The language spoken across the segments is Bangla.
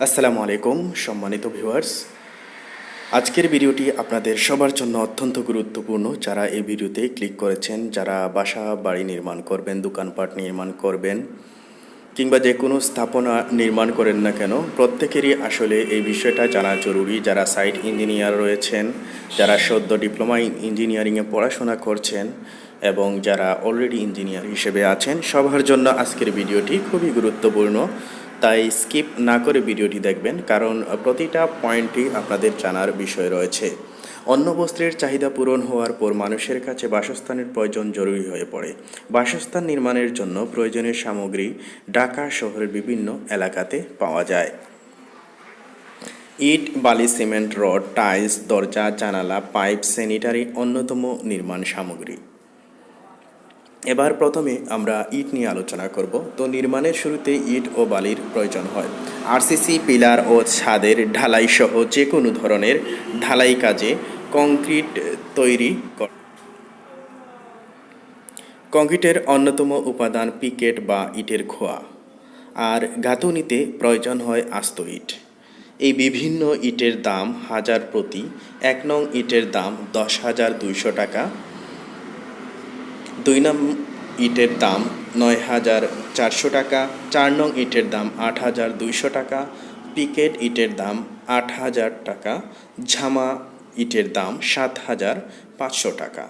আসসালামু আলাইকুম সম্মানিত ভিউয়ার্স, আজকের ভিডিওটি আপনাদের সবার জন্য অত্যন্ত গুরুত্বপূর্ণ। যারা এই ভিডিওতে ক্লিক করেছেন, যারা বাসা বাড়ি নির্মাণ করবেন, দোকানপাট নির্মাণ করবেন কিংবা যে কোনো স্থাপনা নির্মাণ করেন না কেন, প্রত্যেকেরই আসলে এই বিষয়টা জানা জরুরি। যারা সাইট ইঞ্জিনিয়ার রয়েছেন, যারা সদ্য ডিপ্লোমা ইঞ্জিনিয়ারিংয়ে পড়াশোনা করছেন এবং যারা অলরেডি ইঞ্জিনিয়ার হিসেবে আছেন, সবার জন্য আজকের ভিডিওটি খুবই গুরুত্বপূর্ণ। তাই স্কিপ না করে ভিডিওটি দেখবেন, কারণ প্রতিটা পয়েন্টই আপনাদের জানার বিষয় রয়েছে। অন্য বস্ত্রের চাহিদা পূরণ হওয়ার পর মানুষের কাছে বাসস্থানের প্রয়োজন জরুরি হয়ে পড়ে। বাসস্থান নির্মাণের জন্য প্রয়োজনীয় সামগ্রী ঢাকা শহরের বিভিন্ন এলাকাতে পাওয়া যায়। ইট, বালি, সিমেন্ট, রড, টাইলস, দরজা, জানালা, পাইপ, স্যানিটারি অন্যতম নির্মাণ সামগ্রী। এবার প্রথমে আমরা ইট নিয়ে আলোচনা করব। তো নির্মাণের শুরুতে ইট ও বালির প্রয়োজন হয়। আরসিসি, পিলার ও ছাদের ঢালাই সহ যে কোনো ধরনের ঢালাই কাজে কংক্রিট তৈরি করে। কংক্রিটের অন্যতম উপাদান পিকেট বা ইটের খোয়া, আর গাঁথুনিতে প্রয়োজন হয় আস্ত ইট। এই বিভিন্ন ইটের দাম হাজার প্রতি। 1 নং ইটের দাম 10,200 টাকা, 2 নং ইটের দাম 9,400 টাকা, 4 নং ইটের দাম 8,200 টাকা, পিকেট ইটের দাম 8,000 টাকা, ঝামা ইটের দাম 7,500 টাকা।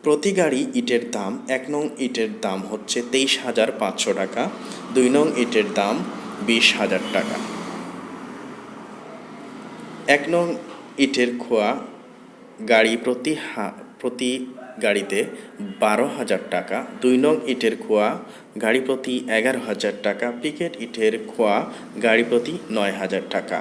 প্রতি গাড়ি ইটের দাম 1 নং ইটের দাম হচ্ছে 23,500 টাকা, 2 নং ইটের দাম 20,000 টাকা। 1 নং ইটের খোয়া গাড়ি প্রতি গাড়িতে 12,000 টাকা, 2 নং ইটের খোয়া গাড়ি প্রতি 11,000 টাকা, পিকেট ইটের খোয়া গাড়ি প্রতি 9,000 টাকা।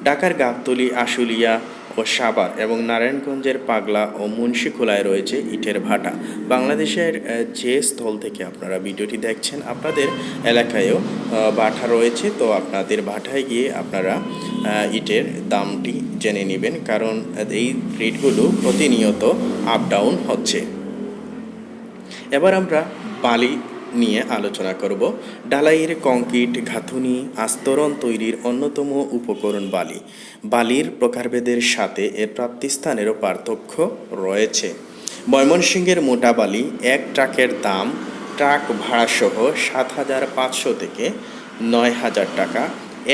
ঢাকার গাবতলী, আশুলিয়া ও সাভার এবং নারায়ণগঞ্জের পাগলা ও মুন্সিখোলায় রয়েছে ইটের ভাটা। বাংলাদেশের যে স্থল থেকে আপনারা ভিডিওটি দেখছেন, আপনাদের এলাকায়ও ভাটা রয়েছে। তো আপনাদের ভাটায় গিয়ে আপনারা ইটের দামটি জেনে নেবেন, কারণ এই রেটগুলো প্রতিনিয়ত আপ ডাউন হচ্ছে। এবার আমরা বালি নিয়ে আলোচনা করব। ঢালাইয়ের কংক্রিট গাঁথুনি আস্তরণ তৈরির অন্যতম উপকরণ বালি। বালির প্রকারভেদের সাথে এর প্রাপ্তিস্থানেরও পার্থক্য রয়েছে। ময়মনসিংহের মোটা বালি 1 ট্রাকের দাম ট্রাক ভাড়াসহ 7,500 থেকে 9,000 টাকা,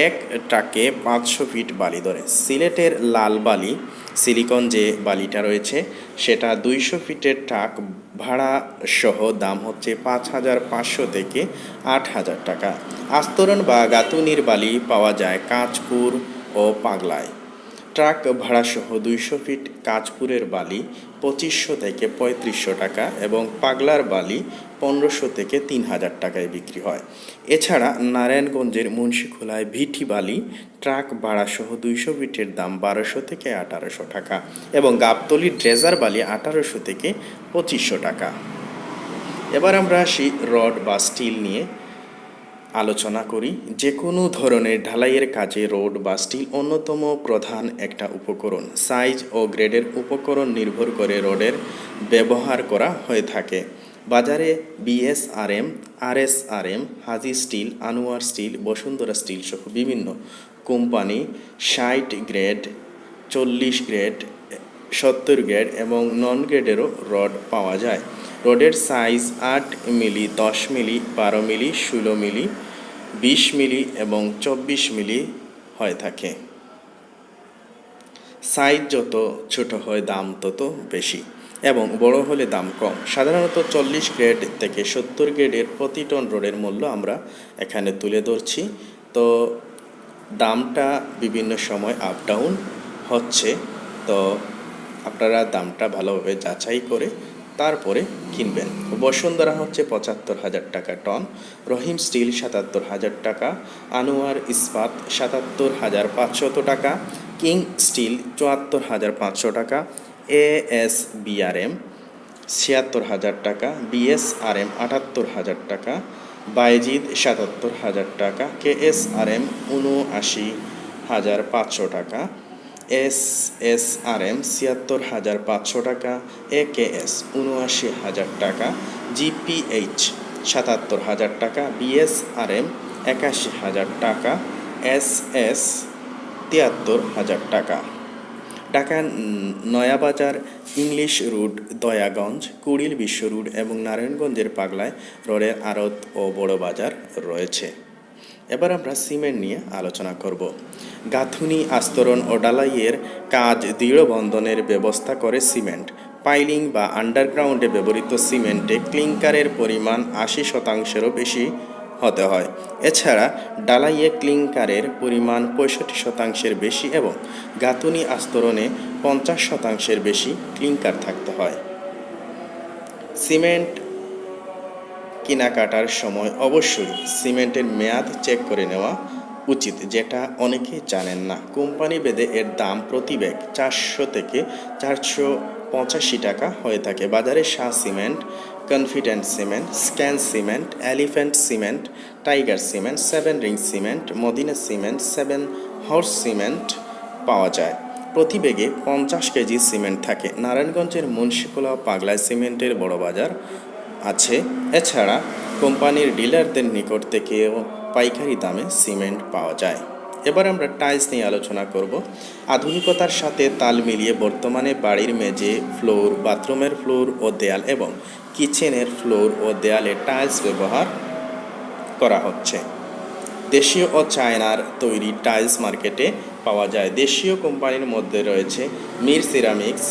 1 ট্রাকে 500 ফিট বালি ধরে। সিলেটের লাল বালি, সিলিকন যে বালিটা রয়েছে, সেটা 200 ফিটের ট্রাক ভাড়া সহ দাম হচ্ছে 5,500 থেকে 8,000 টাকা। আস্তরণ বা গাঁথুনির বালি পাওয়া যায় কাঁচপুর ও পাগলায়। ট্রাক ভাড়া সহ 200 ফিট কাঁচপুরের বালি 2,500 থেকে 3,500 টাকা এবং পাগলার বালি 1,500 থেকে 3,000 টাকায় বিক্রি হয়। এছাড়া নারায়ণগঞ্জের মুন্সিখোলায় ভিটি বালি ট্রাক ভাড়া সহ 200 ফিটের দাম 1,200 থেকে 1,800 টাকা এবং গাবতলীর ড্রেজার বালি 1,800 থেকে 2,500 টাকা। এবার আমরা আসি রড বা স্টিল নিয়ে আলোচনা করি। যে কোনো ধরনের ঢালাইয়ের কাজে রড বা স্টিল অন্যতম প্রধান একটা উপকরণ। সাইজ ও গ্রেডের উপকরণ নির্ভর করে রডের ব্যবহার করা হয়ে থাকে। বাজারে BSRM, RSRM, Haji steel, Anwar steel, Bashundhara steel সহ বিভিন্ন কোম্পানি 60 গ্রেড, 40 গ্রেড, 70 গ্রেড এবং নন গ্রেডেরও রড পাওয়া যায়। রডের সাইজ 8 মিলি, 10 মিলি, 12 মিলি, 16 মিলি, 20 মিলি এবং 24 মিলি হয়ে থাকে। সাইজ যত ছোট হয় দাম তত বেশি এবং বড় হলে দাম কম। সাধারণত 40 গ্রেড থেকে 70 গ্রেডের প্রতি টন রডের মূল্য আমরা এখানে তুলে ধরছি। তো দামটা বিভিন্ন সময় আপ ডাউন হচ্ছে, তো আপনারা দামটা ভালোভাবে যাচাই করে তারপরে কিনবেন। বসুন্ধরা হচ্ছে 75,000 টাকা টন, রহিম স্টিল 77,000 টাকা, আনোয়ার ইস্পাত 77,500 টাকা, কিং স্টিল 74,500 টাকা, এএসবিআরএম 76,000 টাকা, বিএসআরএম 78,000 টাকা, বাইজিদ 77,000 টাকা, কেএসআরএম 79,500 টাকা, এসএসআরএম 76,500 টাকা, একেএস 79,000 টাকা, জিপিএইচ 77,000 টাকা, বিএসআরএম 81,000 টাকা, SS 73,000 টাকা। ঢাকা নয়াবাজার, ইংলিশ রোড, দয়াগঞ্জ, কুড়িল বিশ্ব রোড এবং নারায়ণগঞ্জের পাগলায় রোডের আড়ত ও বড় বাজার রয়েছে। এবার আমরা সিমেন্ট নিয়ে আলোচনা করব। গাঁথুনি, আস্তরণ ও ঢালাইয়ের কাজ দৃঢ় বন্ধনের ব্যবস্থা করে সিমেন্ট। পাইলিং বা আন্ডারগ্রাউন্ডে ব্যবহৃত সিমেন্টে ক্লিংকারের পরিমাণ 80%-এরও বেশি হতে হয়। এছাড়া ঢালাইয়ে ক্লিংকারের পরিমাণ 65%-এর বেশি এবং গাঁথুনি আস্তরণে 50%-এর বেশি ক্লিংকার থাকতে হয়। সিমেন্ট কেনাকাটার সময় অবশ্যই সিমেন্টের মেয়াদ চেক করে নেওয়া উচিত, যেটা অনেকেই জানেন না। কোম্পানি ভেদে এর দাম প্রতি ব্যাগ 400 থেকে 485 টাকা হয়ে থাকে। বাজারে Shah cement, confident cement, scan cement, elephant cement, tiger cement, 7 ring cement, Madina cement, 7 horse cement পাওয়া যায়। প্রতি ব্যাগে 50 কেজি সিমেন্ট থাকে। নারায়ণগঞ্জের মুন্সিপালা পাগলায় সিমেন্টের বড় বাজার আছে। এছাড়া কোম্পানির ডিলারদের নিকট থেকেও পাইকারি দামে সিমেন্ট পাওয়া যায়। এবার আমরা টাইলস নিয়ে আলোচনা করব। আধুনিকতার সাথে তাল মিলিয়ে বর্তমানে বাড়ির মেঝে, ফ্লোর, বাথরুমের ফ্লোর ও দেয়াল এবং কিচেনের ফ্লোর ও দেয়ালে টাইলস ব্যবহার করা হচ্ছে। দেশীয় ও চায়নার তৈরি টাইলস মার্কেটে পাওয়া যায়। দেশীয় কোম্পানির মধ্যে রয়েছে Mir ceramics,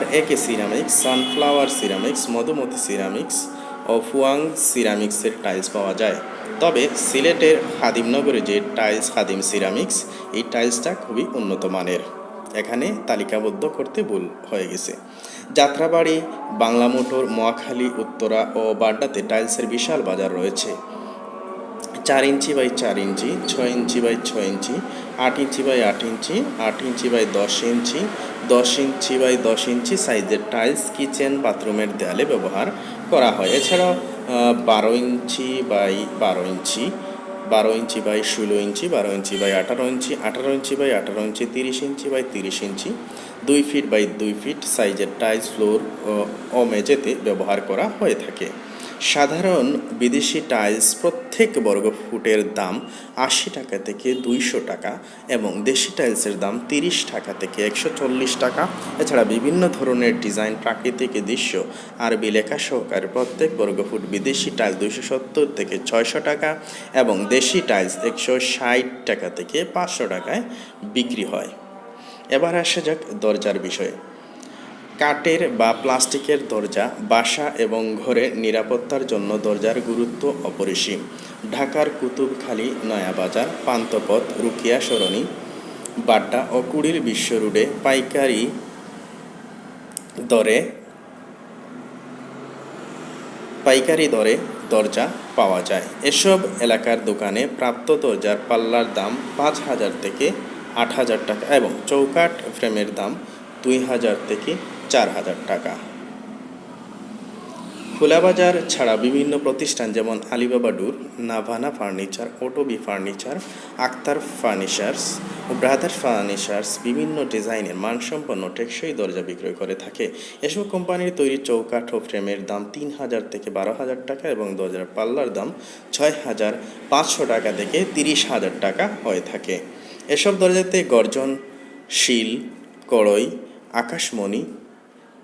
RAK ceramics, sunflower ceramics, Madhumati ceramics ও ফুয়াং সিরামিক্সের টাইলস পাওয়া যায়। তবে সিলেটের খাদিমনগরে যে টাইলস খাদিম সিরামিক্স, এই টাইলসটা খুবই উন্নত মানের। এখানে তালিকাবদ্ধ করতে ভুল হয়ে গেছে। যাত্রাবাড়ি, বাংলা মোটর, মহাখালী, উত্তরা ও বাড্ডাতে টাইলসের বিশাল বাজার রয়েছে। 4 inch by 4 inch, 6 inch by 6 inch, 8 inch by 8 inch, 8 inch by 10 inch, 10 inch by 10 inch সাইজের টাইলস কিচেন বাথরুমের দেয়ালে ব্যবহার করা হয়। এছাড়াও 12 inch by 12 inch, 12 inch by 16 inch, 12 inch by 18 inch, 18 inch by 18 inch, 30 inch by 30 inch, 2 feet by 2 feet সাইজের টাইলস ফ্লোর ও মেঝেতে ব্যবহার করা হয়ে থাকে। সাধারণ বিদেশি টাইলস প্রত্যেক বর্গ ফুটের দাম 80 টাকা থেকে 200 টাকা এবং দেশি টাইলসের দাম 30 টাকা থেকে 140 টাকা। এছাড়া বিভিন্ন ধরনের ডিজাইন, প্রাকৃতিক দৃশ্য, আরবি লেখা সহকারে প্রত্যেক বর্গ ফুট বিদেশি টাইলস 270 থেকে 600 টাকা এবং দেশি টাইলস 160 টাকা থেকে 500 টাকায় বিক্রি হয়। এবার আসা যাক দরজার বিষয়ে। কাঠের বা প্লাস্টিকের দরজা বাসা এবং ঘরের নিরাপত্তার জন্য দরজার গুরুত্ব অপরিসীম। ঢাকার কুতুবখালী, নয়াবাজার, পান্থপথ, রুকিয়া সরণি, বাড্ডা ও কুড়িল বিশ্ব রোডে পাইকারি দরে দরজা পাওয়া যায়। এসব এলাকার দোকানে প্রাপ্ত দরজার পাল্লার দাম 5,000 থেকে 8,000 টাকা এবং চৌকাঠ ফ্রেমের দাম 2,000 থেকে 4,000 টাকা। খোলা বাজার ছাড়া বিভিন্ন প্রতিষ্ঠান যেমন Alibaba door, Navana furniture, Otobi furniture, Akhtar furnitures ও ব্রাদার্স ফার্নিচার্স বিভিন্ন ডিজাইনের মানসম্পন্ন টেকসই দরজা বিক্রয় করে থাকে। এসব কোম্পানির তৈরি চৌকাঠ ও ফ্রেমের দাম 3,000 থেকে 12,000 টাকা এবং দরজার পাল্লার দাম 6,500 টাকা থেকে 30,000 টাকা হয়ে থাকে। এসব দরজাতে গর্জন, শিল, কড়ই, আকাশমণি,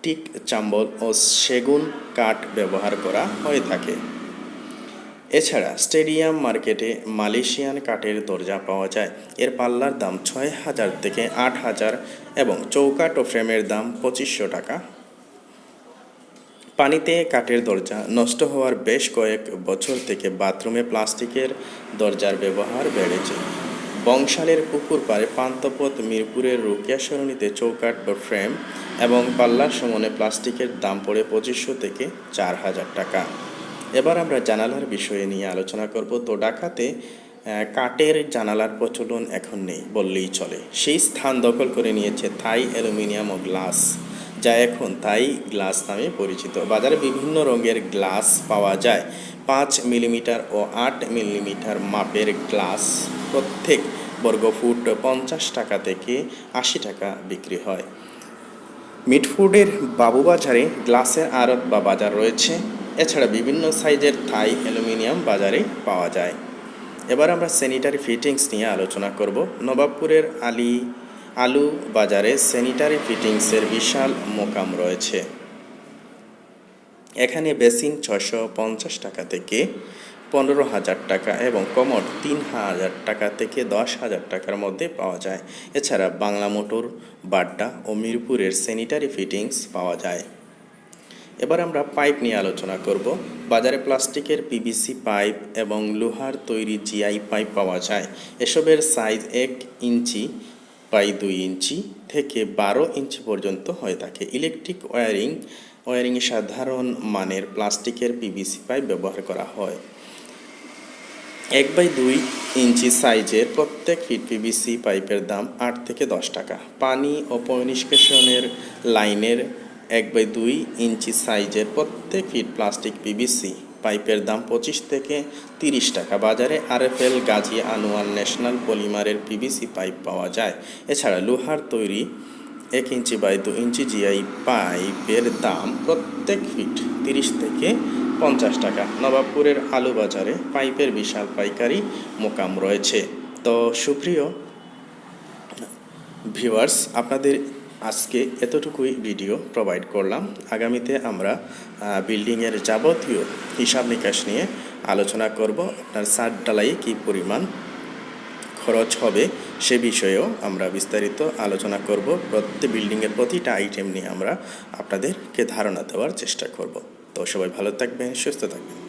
টিক চাম্বল ও সেগুন কাঠ ব্যবহার করা হয়ে থাকে। এছাড়া স্টেডিয়াম মার্কেটে মালয়েশিয়ান কাঠের দরজা পাওয়া যায়। এর পাল্লার দাম 6,000 থেকে 8,000 এবং চৌকাঠ ও ফ্রেমের দাম 2,500 টাকা। পানিতে কাঠের দরজা নষ্ট হওয়ার বেশ কয়েক বছর থেকে বাথরুমে প্লাস্টিকের দরজার ব্যবহার বেড়েছে। বংশালের পুকুর পাড়ে, পান্থপথ, মিরপুরের রুকিয়া সরণিতে চৌকাঠ বা ফ্রেম এবং পাল্লার সমানে প্লাস্টিকের দাম পড়ে 2,500 থেকে 4,000 টাকা। এবার আমরা জানালার বিষয়ে নিয়ে আলোচনা করব। তো ঢাকাতে কাঠের জানালার প্রচলন এখন নেই বললেই চলে। সেই স্থান দখল করে নিয়েছে থাই অ্যালুমিনিয়াম ও গ্লাস, যা এখন থাই গ্লাস নামে পরিচিত। বাজারে বিভিন্ন রঙের গ্লাস পাওয়া যায়। 5 মিলিমিটার ও 8 মিলিমিটার মাপের গ্লাস প্রত্যেক বর্গফুট 50 টাকা থেকে 80 টাকা বিক্রি হয়। মিটফুডের বাবুবাজারে গ্লাসের আড়ত বা বাজার রয়েছে। এছাড়া বিভিন্ন সাইজের থাই অ্যালুমিনিয়াম বাজারে পাওয়া যায়। এবার আমরা স্যানিটারি ফিটিংস নিয়ে আলোচনা করব। নবাবপুরের আলু বাজারে স্যানিটারি ফিটিংসের বিশাল মোকাম রয়েছে। এখানে বেসিন 650 টাকা থেকে 15,000 টাকা এবং কমোড 3,000 টাকা থেকে 10,000 টাকার মধ্যে পাওয়া যায়। এছাড়া বাংলা মোটর, বাড্ডা ও মিরপুরের স্যানিটারি ফিটিংস পাওয়া যায়। এবার আমরা পাইপ নিয়ে আলোচনা করব। বাজারে প্লাস্টিকের পিভিসি পাইপ এবং লোহার তৈরি জিআই পাইপ পাওয়া যায়। এসবের সাইজ 1 ইঞ্চি বাই 2 ইঞ্চি থেকে 12 ইঞ্চি পর্যন্ত হয়ে থাকে। ইলেকট্রিক ওয়ারিংয়ে সাধারণ মানের প্লাস্টিকের পিভিসি পাইপ ব্যবহার করা হয়। 1/2 ইঞ্চি সাইজের প্রত্যেক ফিট পিভিসি পাইপের দাম 8 থেকে 10 টাকা। পানি ও পয়ঃনিষ্কাশনের লাইনের 1/2 ইঞ্চি সাইজের প্রত্যেক ফিট প্লাস্টিক পিভিসি পাইপের দাম 25 থেকে 30 টাকা। বাজারে আরএফএল, গাজী, আনোয়ার, ন্যাশনাল পলিমারের পিভিসি পাইপ পাওয়া যায়। এছাড়া লোহার তৈরি 1 ইঞ্চি বাই 2 ইঞ্চি জিআই পাইপের দাম প্রত্যেক ফিট 30 থেকে 50 টাকা। নবাবপুরের আলু বাজারে পাইপের বিশাল পাইকারি মোকাম রয়েছে। তো সুপ্রিয় ভিউয়ার্স, আপনাদের আজকে এতটুকুই ভিডিও প্রোভাইড করলাম। আগামীতে আমরা বিল্ডিংয়ের যাবতীয় হিসাব নিকাশ নিয়ে আলোচনা করব। আপনার ছাদ ঢালাই কী পরিমাণ খরচ হবে সে বিষয়েও আমরা বিস্তারিত আলোচনা করব। প্রত্যেক বিল্ডিংয়ের প্রতিটা আইটেম নিয়ে আমরা আপনাদেরকে ধারণা দেওয়ার চেষ্টা করব। তো সবাই ভালো থাকবেন, সুস্থ থাকবেন।